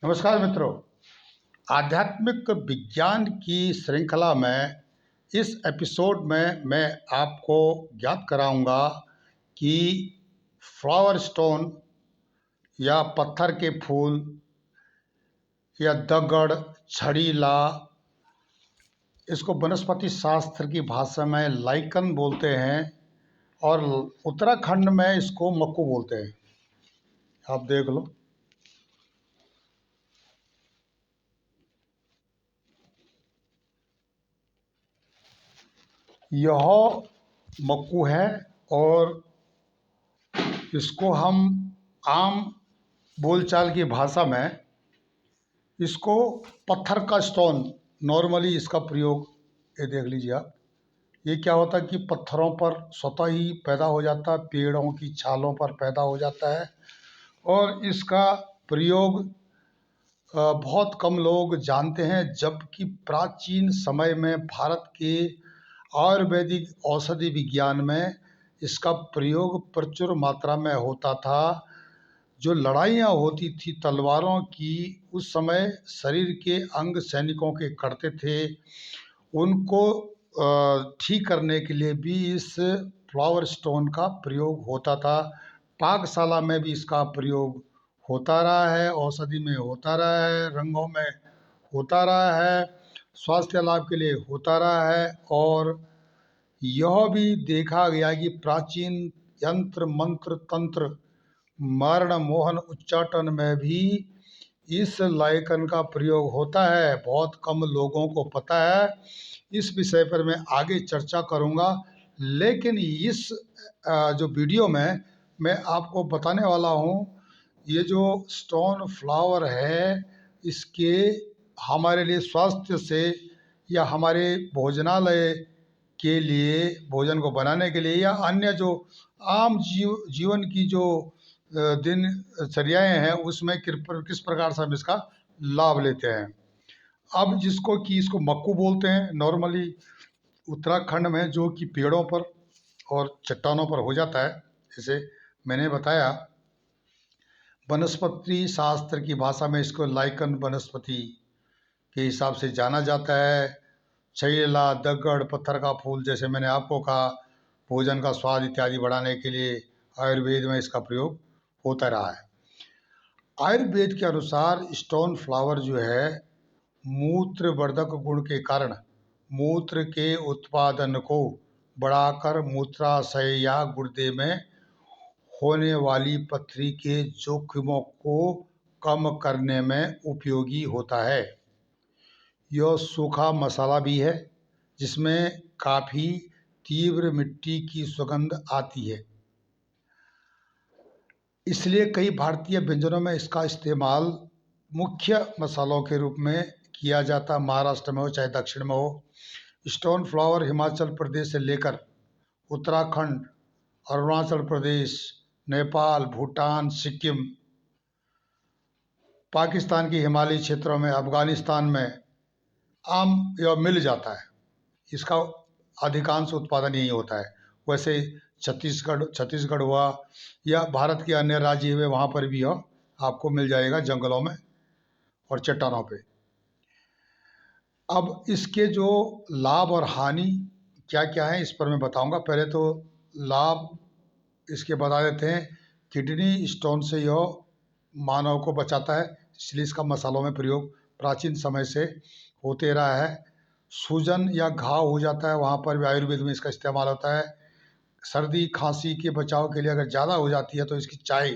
नमस्कार मित्रों। आध्यात्मिक विज्ञान की श्रृंखला में इस एपिसोड में मैं आपको ज्ञात कराऊंगा कि फ्लावर स्टोन या पत्थर के फूल या दगड़, छड़ीला, इसको वनस्पति शास्त्र की भाषा में लाइकन बोलते हैं और उत्तराखंड में इसको मक्कू बोलते हैं। आप देख लो, यह मक्कू है और इसको हम आम बोलचाल की भाषा में इसको पत्थर का स्टोन, नॉर्मली इसका प्रयोग, ये देख लीजिए आप। ये क्या होता है कि पत्थरों पर स्वतः ही पैदा हो जाता है, पेड़ों की छालों पर पैदा हो जाता है और इसका प्रयोग बहुत कम लोग जानते हैं। जबकि प्राचीन समय में भारत के आयुर्वेदिक औषधि विज्ञान में इसका प्रयोग प्रचुर मात्रा में होता था। जो लड़ाइयाँ होती थी तलवारों की, उस समय शरीर के अंग सैनिकों के कटते थे, उनको ठीक करने के लिए भी इस फ्लावर स्टोन का प्रयोग होता था। पाकशाला में भी इसका प्रयोग होता रहा है, औषधि में होता रहा है, रंगों में होता रहा है, स्वास्थ्य लाभ के लिए होता रहा है। और यह भी देखा गया कि प्राचीन यंत्र मंत्र तंत्र मरण मोहन उच्चाटन में भी इस लाइकन का प्रयोग होता है। बहुत कम लोगों को पता है। इस विषय पर मैं आगे चर्चा करूंगा, लेकिन इस जो वीडियो में मैं आपको बताने वाला हूं, ये जो स्टोन फ्लावर है, इसके हमारे लिए स्वास्थ्य से या हमारे भोजनालय के लिए, भोजन को बनाने के लिए या अन्य जो आम जीवन की जो दिनचर्याएँ हैं, उसमें किस प्रकार से हम इसका लाभ लेते हैं। अब जिसको कि इसको मक्कू बोलते हैं, नॉर्मली उत्तराखंड में जो कि पेड़ों पर और चट्टानों पर हो जाता है, जैसे मैंने बताया। वनस्पति शास्त्र की भाषा में इसको लाइकन वनस्पति के हिसाब से जाना जाता है। छयला, दगड़, पत्थर का फूल, जैसे मैंने आपको कहा, भोजन का स्वाद इत्यादि बढ़ाने के लिए आयुर्वेद में इसका प्रयोग होता रहा है। आयुर्वेद के अनुसार स्टोन फ्लावर जो है, मूत्रवर्धक गुण के कारण मूत्र के उत्पादन को बढ़ाकर मूत्राशय या गुर्दे में होने वाली पथरी के जोखिमों को कम करने में उपयोगी होता है। यह सूखा मसाला भी है जिसमें काफ़ी तीव्र मिट्टी की सुगंध आती है, इसलिए कई भारतीय व्यंजनों में इसका इस्तेमाल मुख्य मसालों के रूप में किया जाता। महाराष्ट्र में हो चाहे दक्षिण में हो, स्टोन फ्लावर हिमाचल प्रदेश से लेकर उत्तराखंड, अरुणाचल प्रदेश, नेपाल, भूटान, सिक्किम, पाकिस्तान के हिमालयी क्षेत्रों में, अफगानिस्तान में आम यह मिल जाता है। इसका अधिकांश उत्पादन यही होता है। वैसे छत्तीसगढ़ हुआ या भारत के अन्य राज्य हुए, वहाँ पर भी यह आपको मिल जाएगा, जंगलों में और चट्टानों पे। अब इसके जो लाभ और हानि क्या क्या है, इस पर मैं बताऊंगा। पहले तो लाभ इसके बता देते हैं। किडनी स्टोन से यह मानव को बचाता है, इसलिए इसका मसालों में प्रयोग प्राचीन समय से होते रहा है। सूजन या घाव हो जाता है, वहाँ पर भी आयुर्वेद में इसका इस्तेमाल होता है। सर्दी खांसी के बचाव के लिए अगर ज़्यादा हो जाती है तो इसकी चाय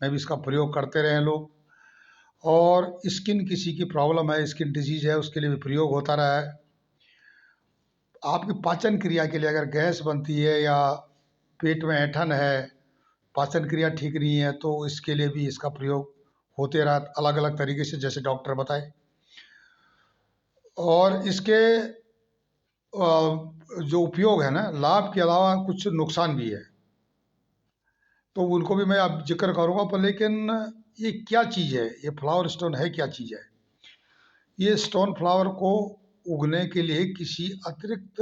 में भी इसका प्रयोग करते रहे लोग। और स्किन, किसी की प्रॉब्लम है, स्किन डिजीज है, उसके लिए भी प्रयोग होता रहा है। आपकी पाचन क्रिया के लिए, अगर गैस बनती है या पेट में ऐंठन है, पाचन क्रिया ठीक नहीं है, तो इसके लिए भी इसका प्रयोग होते रहा, अलग अलग तरीके से, जैसे डॉक्टर बताए। और इसके जो उपयोग है ना, लाभ के अलावा कुछ नुकसान भी है, तो उनको भी मैं अब जिक्र करूँगा। पर लेकिन ये क्या चीज़ है, ये फ्लावर स्टोन है क्या चीज़ है? ये स्टोन फ्लावर को उगने के लिए किसी अतिरिक्त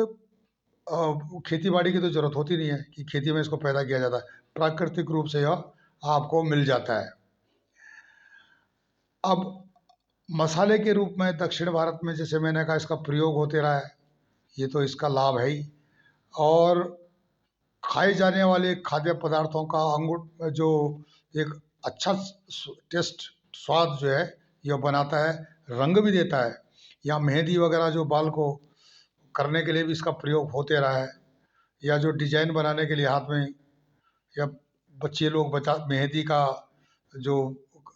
खेती बाड़ी की तो ज़रूरत होती नहीं है कि खेती में इसको पैदा किया जाता है। प्राकृतिक रूप से यह आपको मिल जाता है। अब मसाले के रूप में दक्षिण भारत में जैसे मैंने कहा इसका प्रयोग होते रहा है, ये तो इसका लाभ है ही। और खाए जाने वाले खाद्य पदार्थों का अंगूर जो एक अच्छा टेस्ट स्वाद जो है यह बनाता है, रंग भी देता है। या मेहंदी वगैरह जो बाल को करने के लिए भी इसका प्रयोग होते रहा है, या जो डिजाइन बनाने के लिए हाथ में, या बच्चे लोग बचा मेहंदी का जो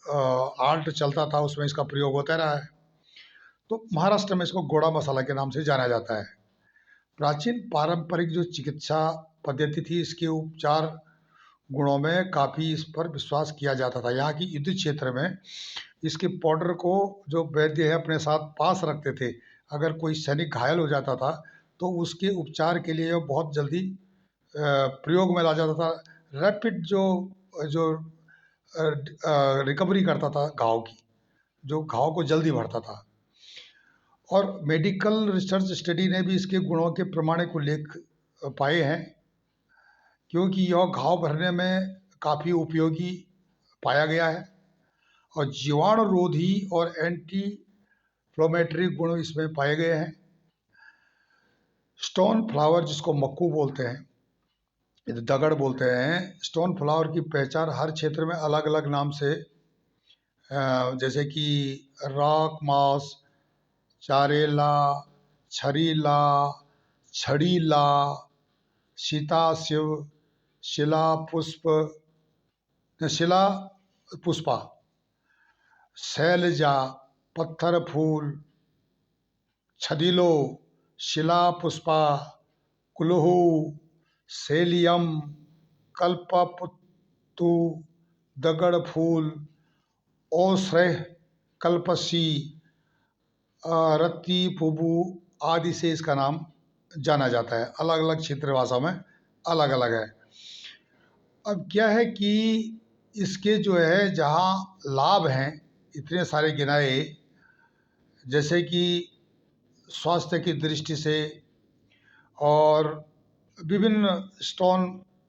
आर्ट चलता था उसमें इसका प्रयोग होता रहा है। तो महाराष्ट्र में इसको गोड़ा मसाला के नाम से जाना जाता है। प्राचीन पारंपरिक जो चिकित्सा पद्धति थी, इसके उपचार गुणों में काफ़ी इस पर विश्वास किया जाता था। यहाँ की युद्ध क्षेत्र में इसके पाउडर को जो वैद्य है अपने साथ पास रखते थे। अगर कोई सैनिक घायल हो जाता था तो उसके उपचार के लिए वो बहुत जल्दी प्रयोग में ला जाता था। रैपिड जो जो रिकवरी करता था घाव की, जो घाव को जल्दी भरता था। और मेडिकल रिसर्च स्टडी ने भी इसके गुणों के प्रमाणिक उल्लेख पाए हैं, क्योंकि यह घाव भरने में काफ़ी उपयोगी पाया गया है। और जीवाणुरोधी और एंटी इन्फ्लेमेटरी गुण इसमें पाए गए हैं। स्टोन फ्लावर जिसको मक्कू बोलते हैं, दगड़ बोलते हैं, स्टोन फ्लावर की पहचान हर क्षेत्र में अलग अलग नाम से, जैसे कि रॉक मॉस, चारेला, छरीला, छड़ीला, सीता शिव, शिला पुष्प, शिला पुष्पा, शैलजा, पत्थर फूल, छदिलो, शिला पुष्पा, कुलहू, सेलियम, कल्पपुत्तु, दगड़ फूल, ओश्रय, कल्पसी, रत्ती पुबू आदि से इसका नाम जाना जाता है। अलग अलग क्षेत्र भाषा में अलग अलग है। अब क्या है कि इसके जो है जहाँ लाभ हैं इतने सारे गिनाए, जैसे कि स्वास्थ्य की दृष्टि से, और विभिन्न स्टोन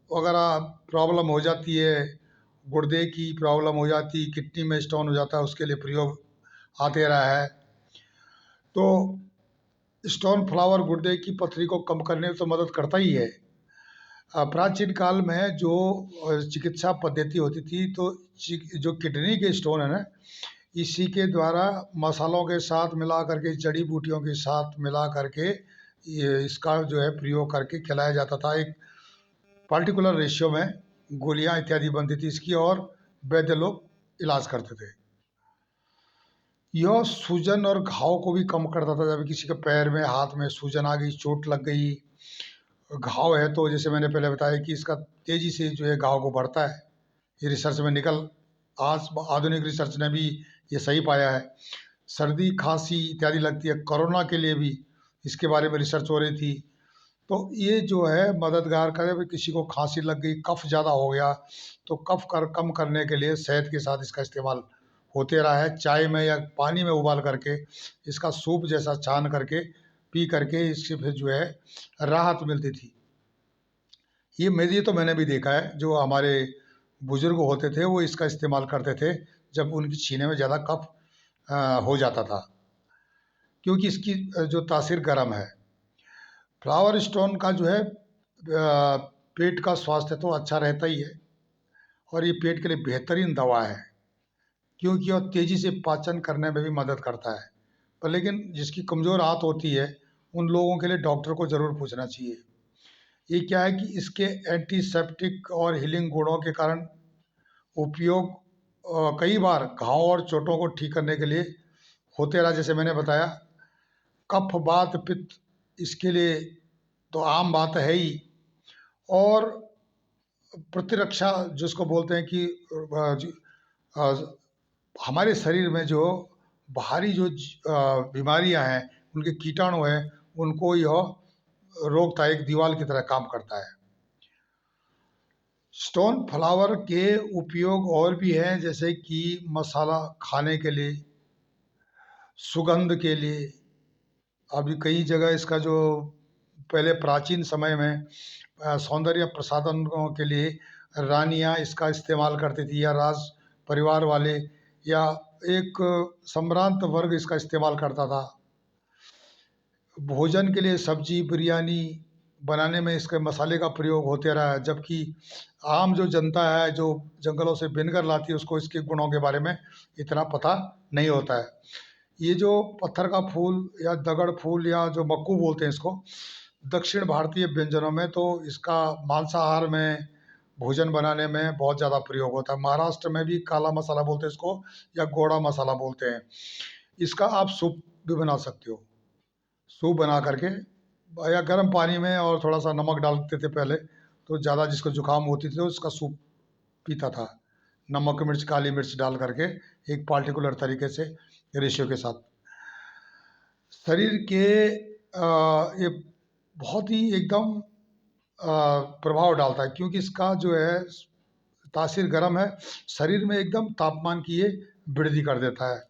वगैरह प्रॉब्लम हो जाती है, गुर्दे की प्रॉब्लम हो जाती, किडनी में स्टोन हो जाता है, उसके लिए प्रयोग आते रहा है। तो स्टोन फ्लावर गुर्दे की पथरी को कम करने में तो मदद करता ही है। प्राचीन काल में जो चिकित्सा पद्धति होती थी, तो जो किडनी के स्टोन है ना, इसी के द्वारा मसालों के साथ मिला करके, जड़ी बूटियों के साथ मिला करके ये इसका जो है प्रयोग करके खिलाया जाता था। एक पर्टिकुलर रेशियो में गोलियां इत्यादि बनती थी इसकी, और वैद्य लोग इलाज करते थे। यह सूजन और घाव को भी कम करता था। जब किसी के पैर में, हाथ में सूजन आ गई, चोट लग गई, घाव है, तो जैसे मैंने पहले बताया कि इसका तेजी से जो है घाव को बढ़ता है। ये रिसर्च में निकल, आज आधुनिक रिसर्च ने भी ये सही पाया है। सर्दी खांसी इत्यादि लगती है, कोरोना के लिए भी इसके बारे में रिसर्च हो रही थी। तो ये जो है मददगार करे। भाई किसी को खांसी लग गई, कफ ज़्यादा हो गया, तो कफ कम करने के लिए शहद के साथ इसका इस्तेमाल होते रहा है। चाय में या पानी में उबाल करके इसका सूप जैसा छान करके पी करके इससे फिर जो है राहत मिलती थी। ये तो मैंने भी देखा है, जो हमारे बुजुर्ग होते थे वो इसका इस्तेमाल करते थे जब उनकी सीने में ज़्यादा कफ हो जाता था, क्योंकि इसकी जो तासीर गर्म है। फ्लावर स्टोन का जो है पेट का स्वास्थ्य तो अच्छा रहता ही है, और ये पेट के लिए बेहतरीन दवा है, क्योंकि यह तेज़ी से पाचन करने में भी मदद करता है। पर लेकिन जिसकी कमज़ोर आंत होती है, उन लोगों के लिए डॉक्टर को ज़रूर पूछना चाहिए। ये क्या है कि इसके एंटीसेप्टिक और हीलिंग गुणों के कारण उपयोग कई बार घाव और चोटों को ठीक करने के लिए होते रहा। जैसे मैंने बताया, कफ वात पित्त इसके लिए तो आम बात है ही। और प्रतिरक्षा जिसको बोलते हैं कि हमारे शरीर में जो बाहरी जो बीमारियां हैं, उनके कीटाणु हैं, उनको यह रोकता है, एक दीवार की तरह काम करता है। स्टोन फ्लावर के उपयोग और भी हैं, जैसे कि मसाला खाने के लिए, सुगंध के लिए। अभी कई जगह इसका जो पहले प्राचीन समय में सौंदर्य प्रसाधनों के लिए रानियां इसका इस्तेमाल करती थी, या राज परिवार वाले या एक सम्भ्रांत वर्ग इसका इस्तेमाल करता था। भोजन के लिए सब्जी बिरयानी बनाने में इसके मसाले का प्रयोग होते रहा है, जबकि आम जो जनता है जो जंगलों से बिन कर लाती है उसको इसके गुणों के बारे में इतना पता नहीं होता है। ये जो पत्थर का फूल या दगड़ फूल या जो मक्कू बोलते हैं इसको, दक्षिण भारतीय व्यंजनों में तो इसका मांसाहार में भोजन बनाने में बहुत ज़्यादा प्रयोग होता है। महाराष्ट्र में भी काला मसाला बोलते हैं इसको या गोड़ा मसाला बोलते हैं। इसका आप सूप भी बना सकते हो। सूप बना करके या गर्म पानी में और थोड़ा सा नमक डालते थे पहले, तो ज़्यादा जिसको जुकाम होती थी तो उसका सूप पीता था, नमक मिर्च काली मिर्च डाल करके एक पार्टिकुलर तरीके से रेशियो के साथ। शरीर के ये बहुत ही एकदम प्रभाव डालता है, क्योंकि इसका जो है तासीर गर्म है, शरीर में एकदम तापमान की ये वृद्धि कर देता है।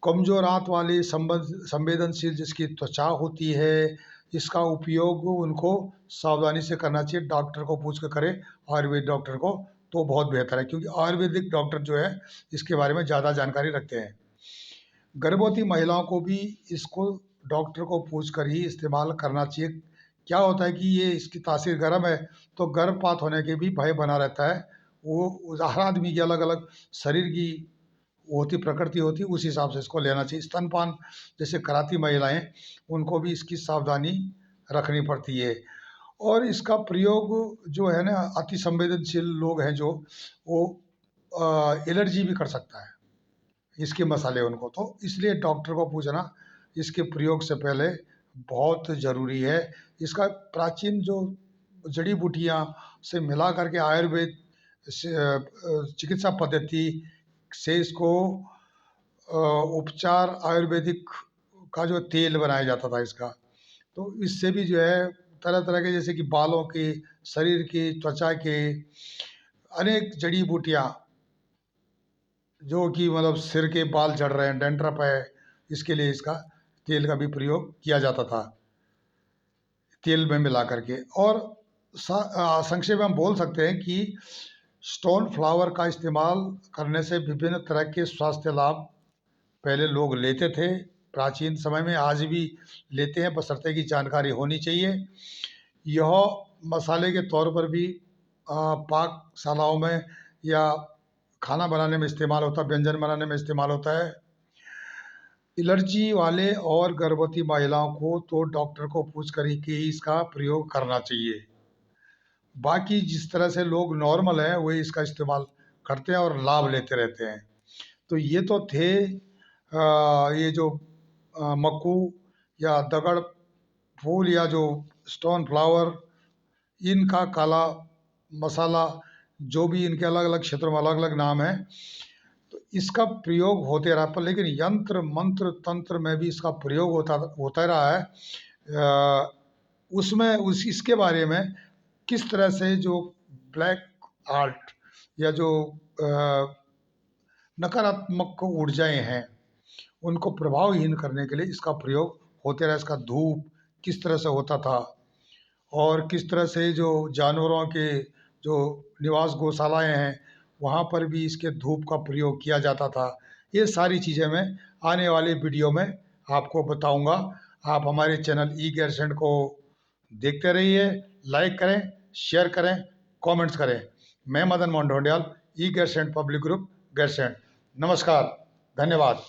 कमजोर आंत वाली संवेदनशील जिसकी त्वचा होती है, इसका उपयोग उनको सावधानी से करना चाहिए, डॉक्टर को पूछ कर करें, आयुर्वेद डॉक्टर को, तो बहुत बेहतर है, क्योंकि आयुर्वेदिक डॉक्टर जो है इसके बारे में ज़्यादा जानकारी रखते हैं। गर्भवती महिलाओं को भी इसको डॉक्टर को पूछ कर ही इस्तेमाल करना चाहिए। क्या होता है कि ये इसकी तासीर गर्म है तो गर्भपात होने के भी भय बना रहता है। वो हर आदमी की अलग अलग शरीर की होती प्रकृति होती है, उस हिसाब से इसको लेना चाहिए। स्तनपान जैसे कराती महिलाएं, उनको भी इसकी सावधानी रखनी पड़ती है। और इसका प्रयोग जो है ना, अति संवेदनशील लोग हैं जो, वो एलर्जी भी कर सकता है इसके मसाले उनको, तो इसलिए डॉक्टर को पूछना इसके प्रयोग से पहले बहुत ज़रूरी है। इसका प्राचीन जो जड़ी बूटियाँ से मिला करके आयुर्वेद चिकित्सा पद्धति से इसको उपचार आयुर्वेदिक का जो तेल बनाया जाता था इसका, तो इससे भी जो है तरह तरह के, जैसे कि बालों की, शरीर की, त्वचा के अनेक जड़ी बूटियाँ, जो कि मतलब सिर के बाल झड़ रहे हैं, डैंड्रफ है, इसके लिए इसका तेल का भी प्रयोग किया जाता था, तेल में मिला करके। और संक्षेप में हम बोल सकते हैं कि स्टोन फ्लावर का इस्तेमाल करने से विभिन्न तरह के स्वास्थ्य लाभ पहले लोग लेते थे, प्राचीन समय में, आज भी लेते हैं, बशर्ते की जानकारी होनी चाहिए। यह मसाले के तौर पर भी पाकशालाओं में या खाना बनाने में इस्तेमाल होता है, व्यंजन बनाने में इस्तेमाल होता है। एलर्जी वाले और गर्भवती महिलाओं को तो डॉक्टर को पूछ कर ही इसका प्रयोग करना चाहिए। बाकी जिस तरह से लोग नॉर्मल हैं वही इसका इस्तेमाल करते हैं और लाभ लेते रहते हैं। तो ये तो थे ये जो मक्कू या दगड़ फूल या जो स्टोन फ्लावर, इनका काला मसाला, जो भी इनके अलग अलग क्षेत्रों में अलग अलग नाम है, तो इसका प्रयोग होते रहा। पर लेकिन यंत्र मंत्र तंत्र में भी इसका प्रयोग होता रहा है। उसमें इसके बारे में किस तरह से जो ब्लैक आर्ट या जो नकारात्मक ऊर्जाएं हैं उनको प्रभावहीन करने के लिए इसका प्रयोग होते रहा। इसका धूप किस तरह से होता था, और किस तरह से जो जानवरों के जो निवास गौशालाएं हैं वहाँ पर भी इसके धूप का प्रयोग किया जाता था। ये सारी चीज़ें मैं आने वाले वीडियो में आपको बताऊंगा। आप हमारे चैनल ई गैरसैंड को देखते रहिए, लाइक करें, शेयर करें, कमेंट्स करें। मैं मदन मोहन ढोंडियाल, ई गैरसैंड पब्लिक ग्रुप, गैरसैंड। नमस्कार, धन्यवाद।